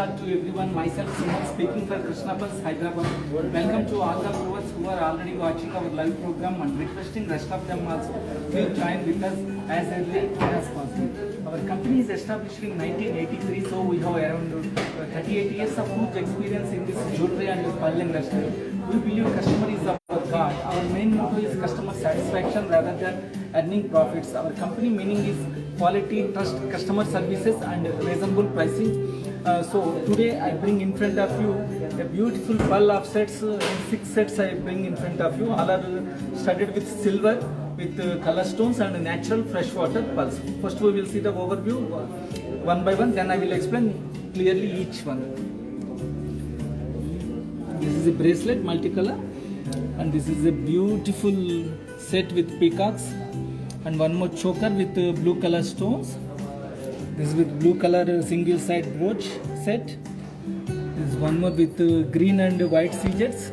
Namaskar to everyone. Myself Suman speaking for Krishna Pulse Hyderabad. Welcome to all the viewers who are already watching our live program and requesting rest of them also to join with us as early as possible. Our company is established in 1983, so we have around 38 years of huge experience in this jewelry and pearl industry. We believe customer is our God. Our main motto is customer satisfaction rather than earning profits. Our company meaning is quality, trust, customer services and reasonable pricing. So today I bring in front of you a beautiful pearl of sets. 6 sets I bring in front of you. All are studded with silver, with color stones and natural freshwater pearls. First we will see the overview one by one, then I will explain clearly each one. This is a bracelet, multicolor, and this is a beautiful set with peacocks, and one more choker with blue color stones. This is with blue color single side brooch set. This is one more with green and white seizures.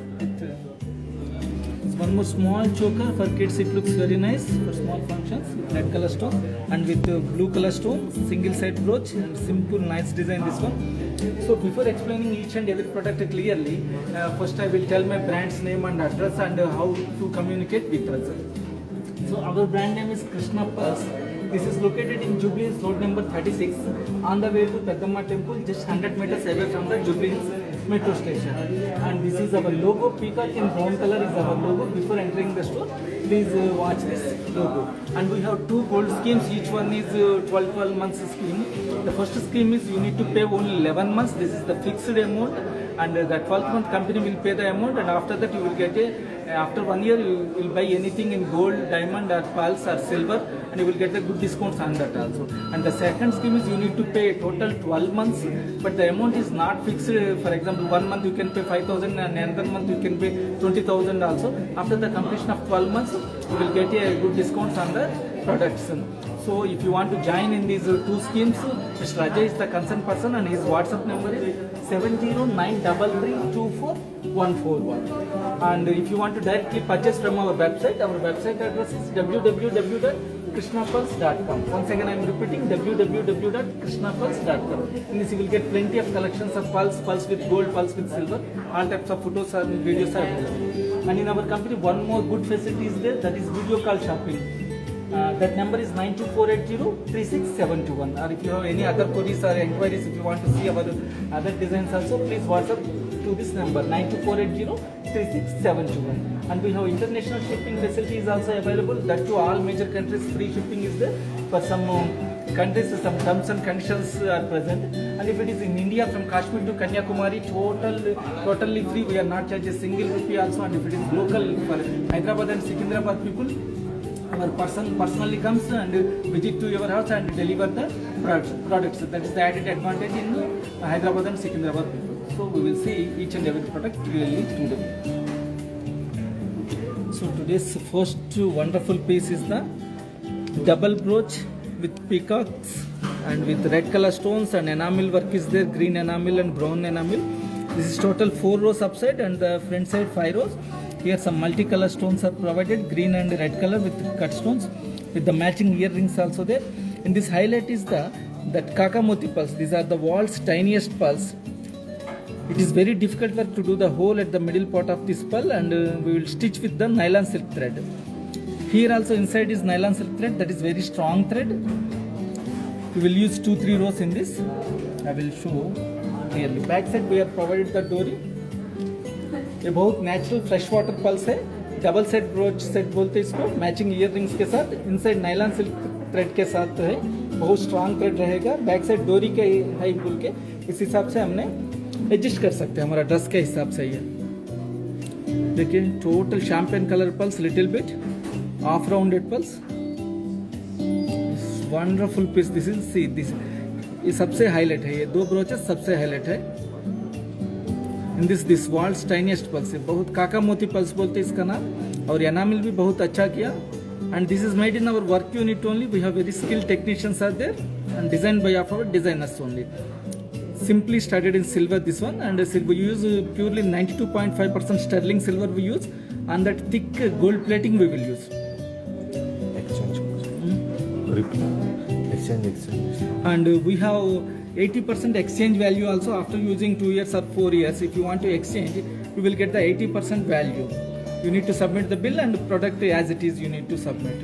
This one more small choker for kids. It looks very nice for small functions with red color stone and with blue color stone, single side brooch, and simple nice design this one. So before explaining each and every product clearly, first I will tell my brand's name and address and how to communicate with us. So our brand name is Krishna Pulse. This is located in Jubilee Hills Road number 36 on the way to Peddamma Temple, just 100 meters away from the Jubilee Hills metro station. And this is our logo. Peacock in brown color is our logo. Before entering the store, please watch this logo. And we have 2 gold schemes. Each one is 12 months scheme. The first scheme is you need to pay only 11 months. This is the fixed amount, and the 12th month company will pay the amount, and after that you will get after 1 year you will buy anything in gold, diamond or pearls or silver, and you will get the good discounts on that also. And the second scheme is you need to pay total 12 months, but the amount is not fixed. For example, 1 month you can pay 5,000 and another month you can pay 20,000 also. After the completion of 12 months you will get a good discounts on the products. So if you want to join in these 2 schemes, Mr. Ajay is the concerned person and his WhatsApp number is 70933244141. And if you want to directly purchase from our website address is www.krishnapulse.com. Once again I am repeating, www.krishnapulse.com. In this you will get plenty of collections of pearls with gold, pearls with silver. All types of photos and videos are available. And in our company one more good facility is there, that is video call shopping. That number is 92480-36721. Or if you have any other queries or inquiries, if you want to see our other designs also, please WhatsApp to this number 92480-36721. And we have international shipping facilities also available. That to all major countries, free shipping is there. For some countries, some terms and conditions are present. And if it is in India from Kashmir to Kanyakumari, totally free. We are not charging a single rupee also. And if it is local for Hyderabad and Secunderabad people, our person personally comes and visit to your house and deliver the products. That is the added advantage in Hyderabad and Secunderabad people. So we will see each and every product clearly today. So today's first wonderful piece is the double brooch with peacocks and with red color stones, and enamel work is there, green enamel and brown enamel. This is total 4 rows upside and the front side 5 rows. Here some multicolor stones are provided, green and red color with cut stones, with the matching earrings also there. In this highlight is that Kakamoti pearls. These are the world's tiniest pearls. It is very difficult work to do the hole at the middle part of this pearl, and we will stitch with the nylon silk thread. Here also inside is nylon silk thread, that is very strong thread. We will use 2-3 rows in this. I will show clearly. Back side we have provided the dory. ये बहुत natural fresh water pulse है. Double set broach set बोलते हैं इसको, matching year rings के साथ, inside nylon silk thread के साथ है. बहुत स्ट्रांग थ्रेड रहेगा. बैक साइड डोरी के है बोल के इस हिसाब से हमने एडजस्ट कर सकते हैं हमारा ड्रेस के हिसाब से. ये देखिए total champagne colour pulse, little bit half rounded pulse, wonderful piece. This is see this, ये सबसे हाईलाइट है. ये 2 ब्रोचेस सबसे हाईलाइट है. इन दिस वर्ल्ड्स टाइनिएस्ट पल्स है. बहुत काकामोती पल्स बोलते हैं इसका नाम. और एनामिल भी बहुत अच्छा किया. And this is made in our work unit only. We have very skilled technicians are there and designed by our designers only. Simply studded in silver this one, and we use purely 92.5% sterling silver we use, and that thick gold plating we will use. Exchange. And we have 80% exchange value also after using 2 years or 4 years. If you want to exchange, you will get the 80% value. You need to submit the bill and product as it is you need to submit.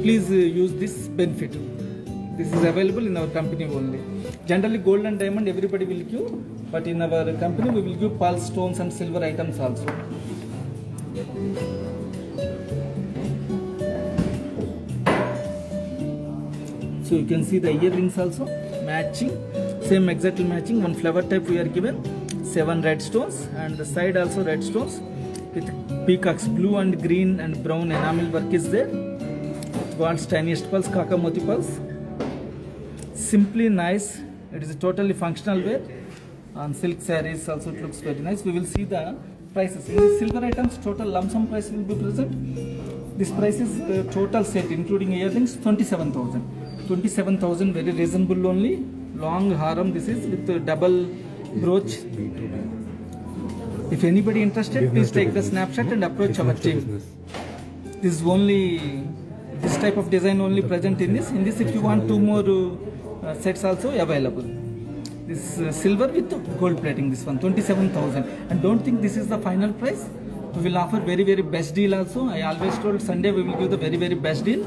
Please use this benefit. This is available in our company only. Generally gold and diamond everybody will give, but in our company we will give pulse stones and silver items also. So you can see the earrings also matching, same exactly matching. One flower type we are given, 7 red stones, and the side also red stones with peacocks, blue and green and brown enamel work is there. God's tiniest pulse, Kaka Moti pulse. Simply nice. It is a totally functional wear. On silk sarees also it looks very nice. We will see the prices. In the silver items, total lump sum price will be present. This price is the total set including earrings 27,000. 27,000 very reasonable only. Long haram this is with a double brooch. If anybody interested, please take the snapshot and approach our team. This is only this type of design only present in this. In this, if you want 2 more sets also available. This silver with gold plating, this one 27,000. And don't think this is the final price. We will offer very best deal also. I always told Sunday we will give the very best deal.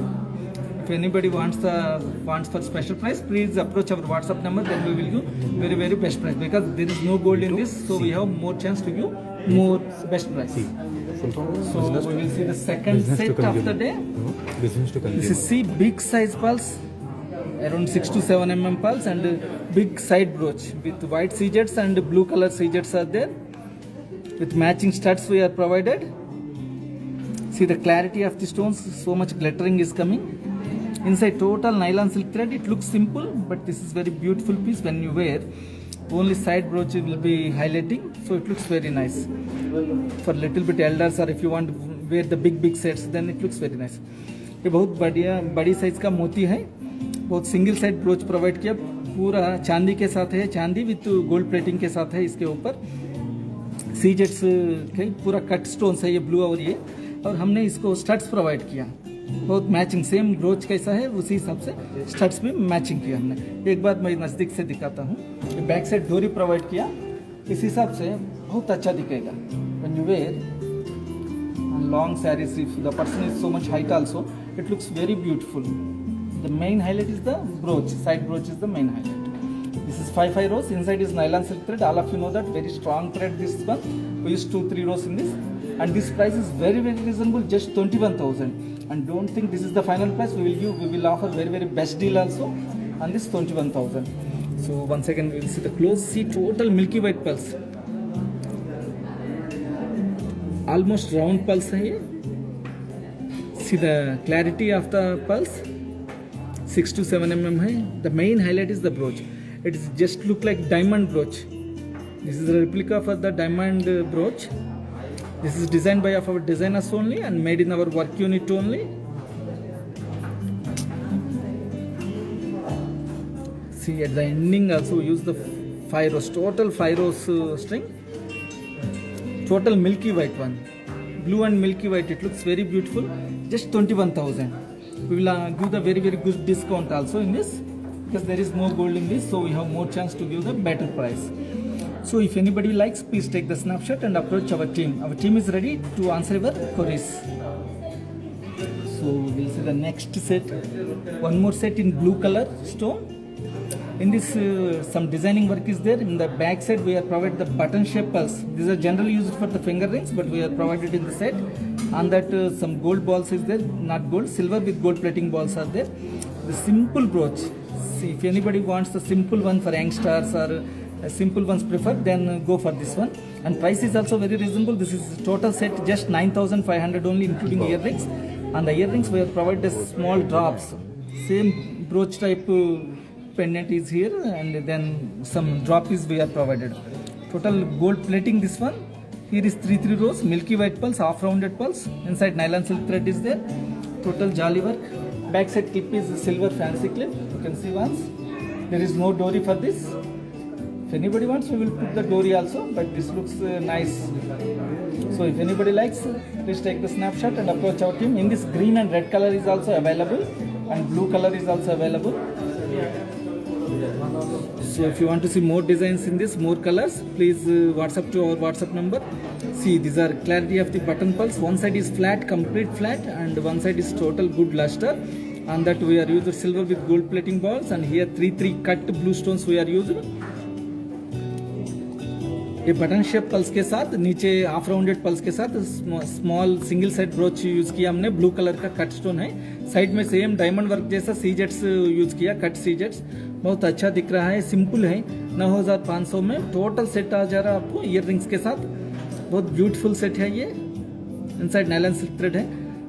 If anybody wants for special price, please approach our WhatsApp number. Then we will give very best price, because there is no gold in this, so we have more chance to give more best price. So we will see the second set of the day. This is C big size pulse, around 6 to 7 mm pulse, and big side brooch with white CZs and blue color CZs are there. With matching studs we are provided. See the clarity of the stones, so much glittering is coming. Inside total nylon silk thread. It looks simple, but this is very beautiful piece. When you wear, only side brooch will be highlighting, so it looks very nice. For little bit elders, or if you want to wear the big sets, then it looks very nice. ये बहुत बढ़िया बड़ी size का मोती है. बहुत single side broach provide किया, पूरा चांदी के साथ है, चांदी विथ गोल्ड प्लेटिंग के साथ है. इसके ऊपर सीजेट्स के पूरा कट स्टोन्स है, ये ब्लू और ये, और हमने इसको स्टड्स प्रोवाइड किया. बहुत मैचिंग, सेम ब्रोच कैसा है उसी हिसाब से स्टड्स भी मैचिंग किया हमने. एक बार मैं नज़दीक से दिखाता हूँ. ये बैक साइड डोरी प्रोवाइड किया, इस हिसाब से बहुत अच्छा दिखेगा. When you wear long sarees, if the person is so much height also, it looks very beautiful. The main highlight is the brooch, side brooch is the main highlight. This is 5 rows, inside is nylon silk thread. All of you know that, very strong thread this one. We use 2-3 rows in this, and this price is very reasonable, just 21,000. And don't think this is the final price. We will offer very best deal also on this 21,000. So once again we will see the close. See total milky white pulse, almost round pulse है ये. See the clarity of the pulse, 6 to 7 mm है. The main highlight is the brooch. It is just look like diamond brooch. This is a replica for the diamond brooch. This is designed by our designers only and made in our work unit only. See at the ending also we use the 5 rows, total 5 rows string. Total milky white one, blue and milky white. It looks very beautiful. Just 21,000. We will give the very good discount also in this, because there is no gold in this, so we have more chance to give the better price. So if anybody likes, please take the snapshot and approach our team. Our team is ready to answer your queries. So we'll see the next set. One more set in blue color stone. In this some designing work is there. In the back side we are provided the button shape pulse. These are generally used for the finger rings, but we are provided in the set. On that some gold balls is there, not gold, silver with gold plating balls are there. The simple brooch. See, if anybody wants the simple one for youngsters or simple ones preferred, then go for this one. And price is also very reasonable. This is total set just 9,500 only, including earrings. On the earrings we have provided small drops. Same brooch type pendant is here, and then some drop is we are provided. Total gold plating this one. Here is 3 rows, milky white pulse, half rounded pulse. Inside nylon silk thread is there. Total jolly work. Back side clip is silver fancy clip. You can see once. There is no dory for this. If anybody wants, we will put the dory also, but this looks nice. So if anybody likes, please take the snapshot and approach our team. In this green and red color is also available, and blue color is also available. So if you want to see more designs in this, more colors, please WhatsApp to our WhatsApp number. See, these are clarity of the button pulse. One side is flat, complete flat, and one side is total good luster. And that we are using silver with gold plating balls, and here 3 cut blue stones we are using. ये button shape pulse के साथ नीचे half rounded pulse के साथ small single side broach use किया हमने, blue colour का cut stone है, साइड में सेम डायमंड वर्क जैसा सीजेट्स यूज किया, कट सीजेट्स, बहुत अच्छा दिख रहा है, सिंपल है। 9500 में टोटल सेट आ जा रहा है आपको ईयर रिंग्स के साथ, बहुत ब्यूटीफुल सेट है ये, इनसाइड नायलॉन सिल्क थ्रेड है।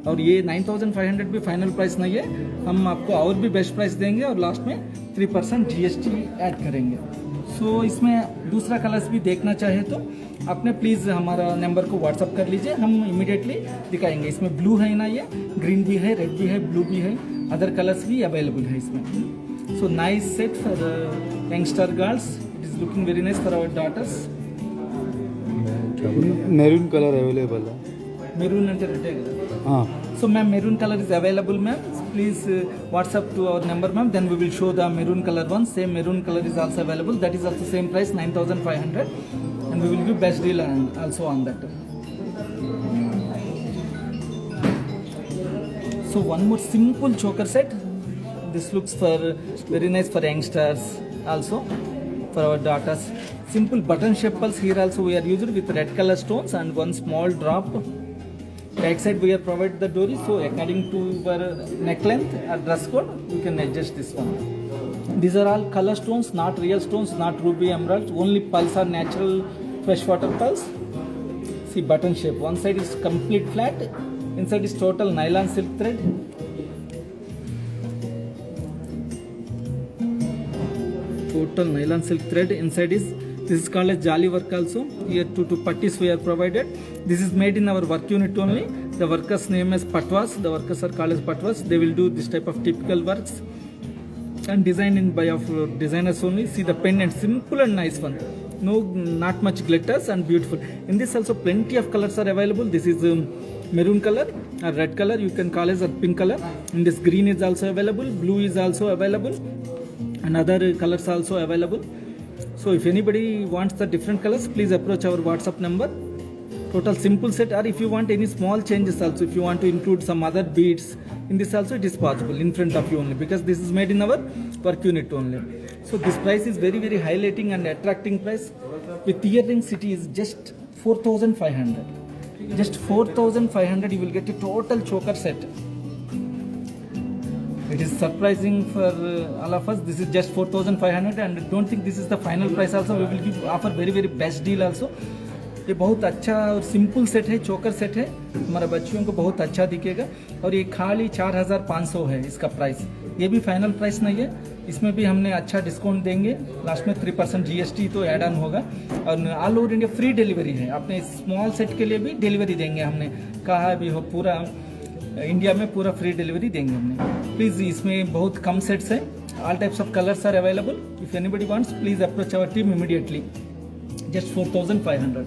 और ये 9500 भी फाइनल प्राइस नहीं है, हम आपको और भी बेस्ट प्राइस देंगे और लास्ट में 3% GST ऐड करेंगे। सो इसमें दूसरा कलर्स भी देखना चाहे तो आपने प्लीज़ हमारा नंबर को व्हाट्सअप कर लीजिए, हम इमीडिएटली दिखाएंगे। इसमें ब्लू है ना, ये ग्रीन भी है, रेड भी है, ब्लू भी है, अदर कलर्स भी अवेलेबल है इसमें। So nice set for youngster girls, it is looking very nice for our daughters. Maroon colour available है, मेरून అంటే రెడ్ కదా। हाँ So ma'am, maroon color is available ma'am. Please WhatsApp to our number ma'am. Then we will show the maroon color one. Same maroon color is also available. That is also same price 9500, and we will give best deal also on that. So one more simple choker set. This looks for very nice for youngsters also, for our daughters. Simple button shape pulse here also we are using with red color stones and one small drop. Back side we are provided the dory, so according to your neck length or dress code you can adjust this one. These are all color stones, not real stones, not ruby, emerald, only pulse are natural freshwater pulse. See button shape, one side is complete flat, inside is total nylon silk thread. Total nylon silk thread, inside is, this is called as jali work also. Here two putties we are provided. This is made in our work unit only. The workers name is patwas. The workers are called as patwas. They will do this type of typical works and designed in by of designers only. See the pendant, simple and nice one. No, not much glitters and beautiful. In this also plenty of colors are available. This is maroon color or red color. You can call as a pink color. In this green is also available. Blue is also available, and other colors also available. So if anybody wants the different colors, please approach our WhatsApp number. Total simple set, or if you want any small changes also, if you want to include some other beads in this also, it is possible in front of you only, because this is made in our work unit only. So this price is very very highlighting and attracting price. With earrings it is just 4500. Just 4500 you will get a total choker set. It is surprising for all of us. This is just 4500, and don't think this is the final price also. We will give offer very very best deal also. ये बहुत अच्छा और simple set है, चोकर set है, हमारे बच्चियों को बहुत अच्छा दिखेगा। और ये खाली 4500 है इसका प्राइस, ये भी फाइनल प्राइस नहीं है, इसमें भी हमने अच्छा डिस्काउंट देंगे, लास्ट में 3% GST तो ऐड ऑन होगा। और all over India free delivery है, अपने स्मॉल सेट के लिए भी डिलीवरी देंगे, हमने कहा भी हो पूरा इंडिया में पूरा फ्री डिलीवरी देंगे हमने। प्लीज़ इसमें बहुत कम सेट्स है, all types of colours are available. If anybody wants please approach our team immediately. Just 4500।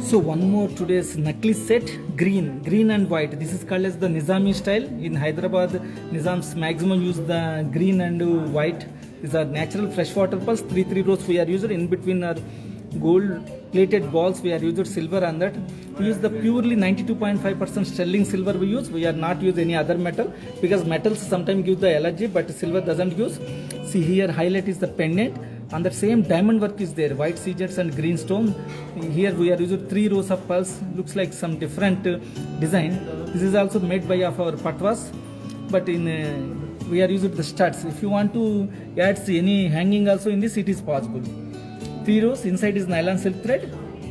So one more today's necklace set, green and white. This is called as the Nizami style. In Hyderabad, Nizams maximum use the green and white. These are natural freshwater pearls. 3 rows we are using. In between are gold plated balls. We are using silver on that. We use the purely 92.5% sterling silver we use. We are not use any other metal, because metals sometimes give the allergy, but silver doesn't use. See here, highlight is the pendant. On the same diamond work is there, white seagulls and green stone. Here we are using 3 rows of pearls. Looks like some different design. This is also made by of our patwas, but in we are using the studs. If you want to add any hanging also in this, it is possible. 3 rows, inside is nylon silk thread.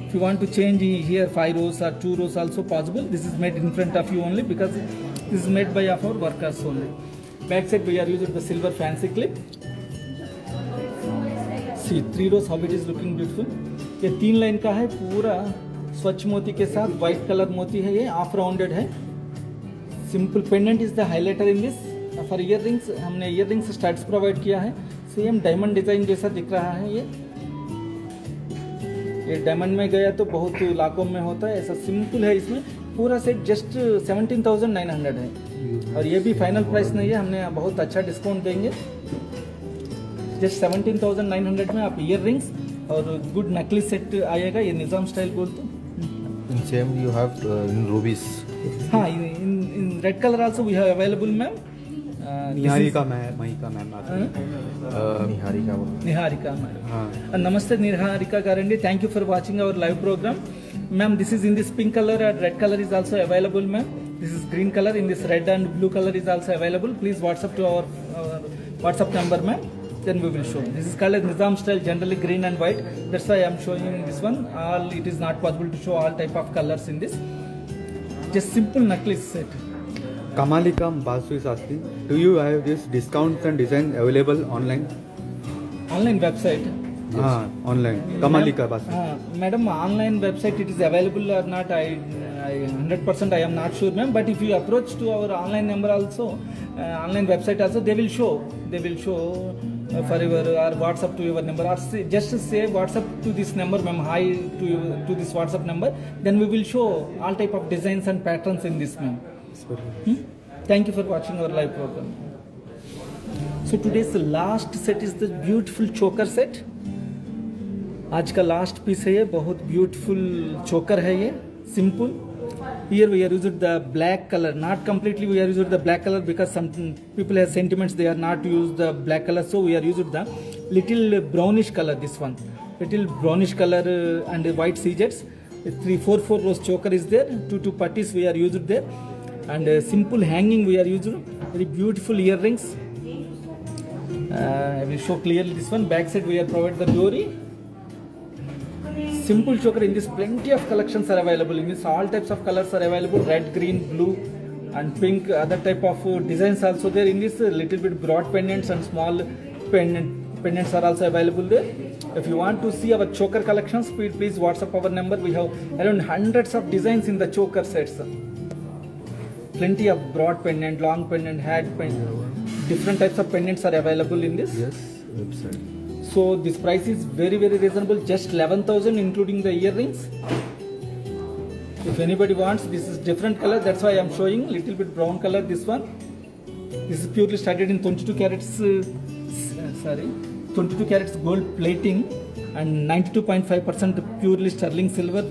If you want to change here 5 rows or 2 rows also possible. This is made in front of you only, because this is made by of our workers only. Back side we are using the silver fancy clip. See 3 rows how it is looking beautiful. ये 3 line का है, पूरा स्वच्छ मोती के साथ white colour मोती है, ये हाफ राउंडेड है। Simple pendant is the highlighter in this. For year rings हमने ईयर रिंग्स स्टड्स प्रोवाइड किया है, सेम डायमंड डिजाइन जैसा दिख रहा है। ये डायमंड में गया तो बहुत लाखों में होता है, ऐसा सिंपल है। इसमें पूरा सेट जस्ट 17,900 है। और ये भी फाइनल प्राइस नहीं है, हमने बहुत अच्छा डिस्काउंट देंगे। जस्ट 17,900 में आप ईयर रिंग्स और गुड नेकलेस सेट आएगा। ये निज़ाम स्टाइल गोल्ड तो In same you have in rubies. हाँ, in red color also we have available, ma'am. Niharika ma'am, Mahika ma'am Niharika वो. Niharika, ma'am. हाँ Namaste, Niharika Garandi. Thank you for watching our live program, ma'am. This is in this pink color and red color is also available, ma'am. This is green color. In this red and blue color is also available. Please WhatsApp to our WhatsApp number, ma'am. Then we will show. This is called as Nizam style, generally green and white. That's why I am showing this one. All it is not possible to show all type of colors in this. Just simple necklace set. Kamalika Basu is asking, do you have this discounts and design available online? Online website. हाँ online. Kamalika Basu. Madam, online website it is available or not? I 100% I am not sure, ma'am. But if you approach to our online number also, online website also, they will show. They will show for your or WhatsApp to your number, or just say WhatsApp to this number, ma'am. Hi to this WhatsApp number. Then we will show all type of designs and patterns in this, ma'am. Thank you for watching our live program. So today's last set is the beautiful choker set. आज का last piece है ये, बहुत beautiful चोकर है ये, simple. Here we are using the black color, not completely we are using the black color because some people have sentiments they are not use the black color, so we are using the little brownish color. This one, little brownish color and white seizures. 3-4 rows choker is there. 2 putties we are using there, and simple hanging we are using. Very beautiful earrings. I will show clearly this one. Back side we are provide the dory. Simple choker. In this plenty of collections are available. In this all types of colors are available: red, green, blue and pink. Other type of designs also there. In this little bit broad pendants and small pendants are also available there. If you want to see our choker collections, please WhatsApp our number. We have around hundreds of designs in the choker sets. Plenty of broad pendant, long pendant, hat pendant, different types of pendants are available in this. Yes, website. So this price is very reasonable, just 11,000 including the earrings. If anybody wants, this is different color, that's why I am showing little bit brown color. This one, this is purely studded in 22 carats 22 carats gold plating and 92.5% purely sterling silver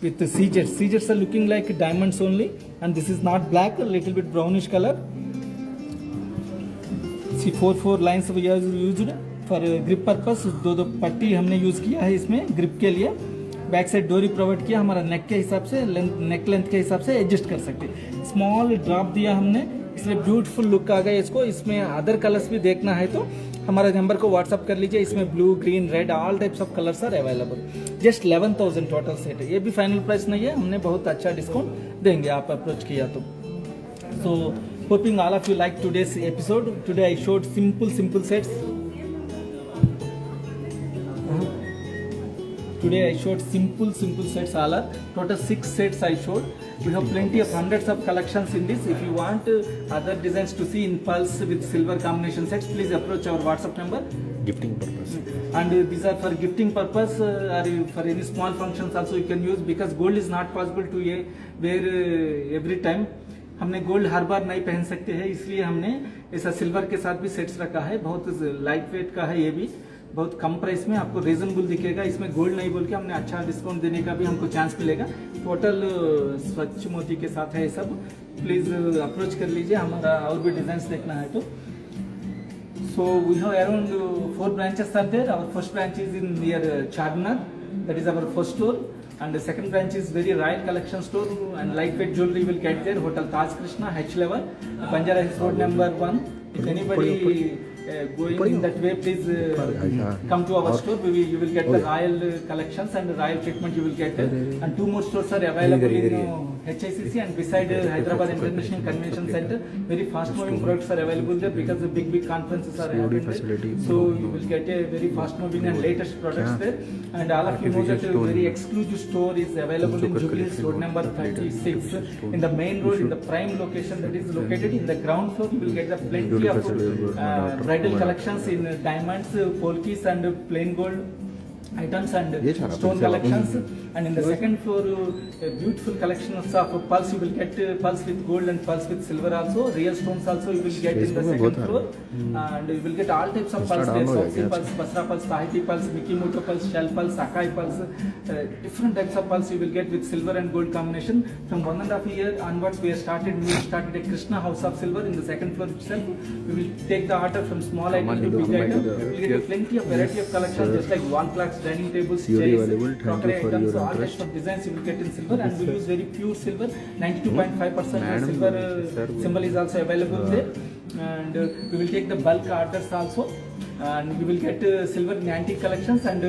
with the seizures. Seizures are looking like diamonds only, and this is not black, a little bit brownish color. See 4 lines we have used for grip purpose. 2 पट्टी हमने use किया है इसमें grip के लिए. Back side डोरी provide किया, हमारा नेक के हिसाब से नेक लेंथ के हिसाब से एडजस्ट कर सकते हैं. स्मॉल ड्रॉप दिया हमने, इसलिए ब्यूटीफुल लुक आ गया इसको. इसमें अदर कलर्स भी देखना है तो हमारा नंबर को व्हाट्सअप कर लीजिए. इसमें blue, green, red all types of colours are available. Just 11,000 total set है. ये भी फाइनल प्राइस नहीं है, हमने बहुत अच्छा डिस्काउंट देंगे आप अप्रोच किया तो. सो hopping all of you like today's episode. Today I showed simple sets. Today I showed simple sets. All are total 6 sets I showed. We have plenty of hundreds of collections in this. If you want other designs to see in pulse with silver combination sets, please approach our WhatsApp number. Gifting purpose. And these are for gifting purpose or for any small functions also you can use, because gold is not possible to wear every time. हमने gold हर बार नहीं पहन सकते हैं, इसलिए हमने ऐसा silver के साथ भी सेट्स रखा है. बहुत लाइट वेट का है, ये भी बहुत कम प्राइस में आपको रीजनेबल दिखेगा. इसमें गोल्ड नहीं बोल के हमने अच्छा डिस्काउंट देने का भी हमको चांस मिलेगा. टोटल स्वच्छ मोती के साथ है सब. प्लीज अप्रोच कर लीजिए, हमारा और भी डिजाइन देखना है तो. So we have around 4 branches are there. Our first branch is in near Charminar, that is our first store, and the second branch is very Royal Collection store and lightweight jewelry will get there. Hotel Taj Krishna, H11, Banjara Hills Road number 1. If anybody going in that way, please come to our store. You will get the Royal collections and the Royal treatment you will get there. And 2 more stores are available in HICC and beside Hyderabad International Convention Center. Very fast moving products are available there because the big conferences are happening there. So you will get a very fast moving and latest products there. And all of you know that a very exclusive store is available in Jubilee Hills Road number 36 in the main road, in the prime location that is located in the ground floor. You will get the plenty of bridal collections in diamonds, polkis and plain gold items and ये छाना stone फिर से collections. And in the second floor, a beautiful collection of pulse. You will get pulse with gold and pulse with silver also. Real stones also you will get in the Facebook में second बहुत है। floor. And you will get all types of Insta pulse there. download Soxy है क्या? pulse, Basra pulse, Tahiti pulse, Mikimoto pulse, Shell pulse, Sakai pulse. Different types of pulse you will get with silver and gold combination. From 1.5 year onwards, we started a Krishna House of Silver in the second floor itself. We will take the order from small item to big item. We will get plenty of variety of collections, just like wall clocks, dining tables, COD chairs, available. Thank crockery you for items. your So all interest. types of designs you will get in silver, and we use very pure silver. 92.5% Madam, silver sir, symbol is also available there. And we will take the bulk orders also. And we will get silver in antique collections and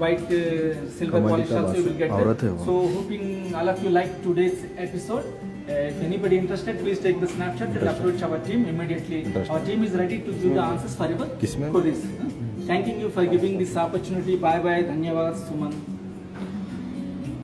white silver Kamali polish ka also you will get औरत है there. वो। So hoping all of you like today's episode. If anybody interested, please take the snapshot and approach our team immediately. Our team is ready to give the answers for your किसमें? queries. Thanking you for giving this opportunity. Bye bye. Dhanyawad, Suman.